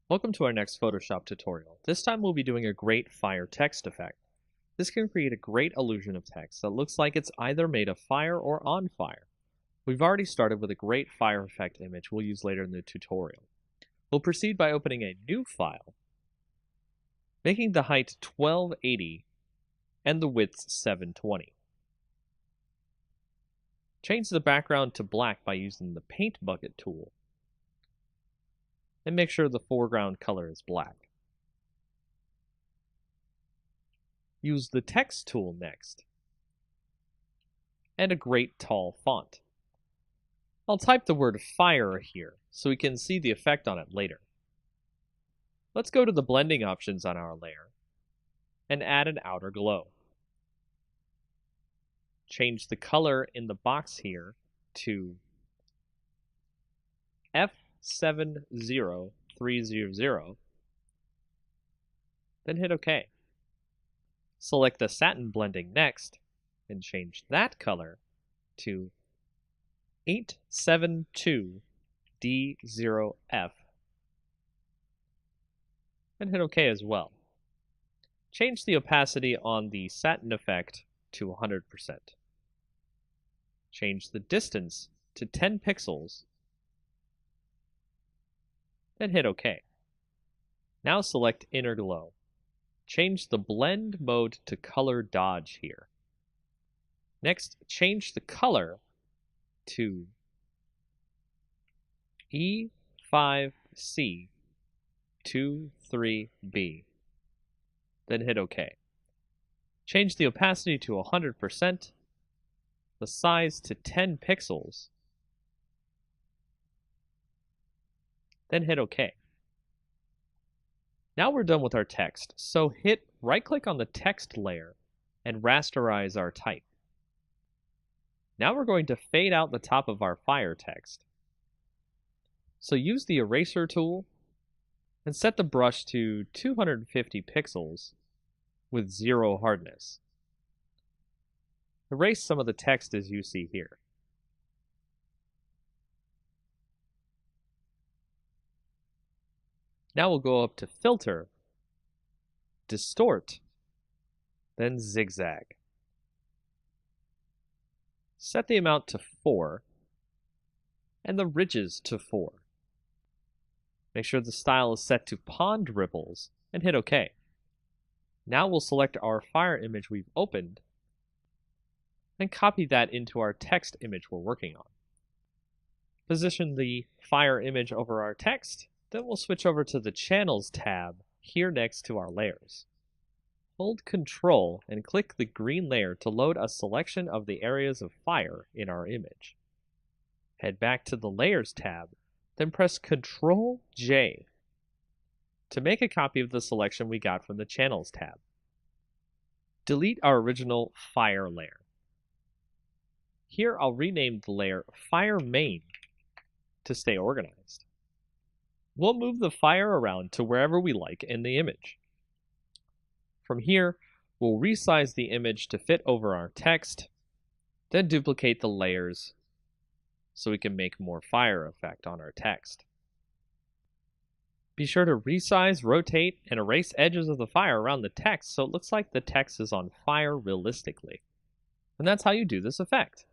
Welcome to our next Photoshop tutorial. This time we'll be doing a great fire text effect. This can create a great illusion of text that looks like it's either made of fire or on fire. We've already started with a great fire effect image we'll use later in the tutorial. We'll proceed by opening a new file, making the height 1280 and the width 720. Change the background to black by using the Paint Bucket tool, and make sure the foreground color is black. Use the Text tool next, and a great tall font. I'll type the word fire here so we can see the effect on it later. Let's go to the blending options on our layer and add an outer glow. Change the color in the box here to F70300, then hit OK. Select the satin blending next and change that color to 872D0F, and hit OK as well. Change the opacity on the satin effect to 100%. Change the distance to 10 pixels, then hit OK. Now select Inner Glow. Change the blend mode to color dodge here. Next, change the color to E5C23B, then hit OK. Change the opacity to 100%, the size to 10 pixels, then hit OK. Now we're done with our text, so hit right-click on the text layer and rasterize our type. Now we're going to fade out the top of our fire text. So use the eraser tool and set the brush to 250 pixels with 0 hardness. Erase some of the text as you see here. Now we'll go up to Filter, Distort, then Zigzag. Set the amount to 4 and the ridges to 4. Make sure the style is set to Pond Ripples and hit OK. Now we'll select our fire image we've opened and copy that into our text image we're working on. Position the fire image over our text, then we'll switch over to the Channels tab here next to our layers. Hold Ctrl and click the green layer to load a selection of the areas of fire in our image. Head back to the Layers tab, then press Ctrl J to make a copy of the selection we got from the Channels tab. Delete our original fire layer. Here I'll rename the layer Fire Main to stay organized. We'll move the fire around to wherever we like in the image. From here, we'll resize the image to fit over our text, then duplicate the layers so we can make more fire effect on our text. Be sure to resize, rotate, and erase edges of the fire around the text so it looks like the text is on fire realistically. And that's how you do this effect.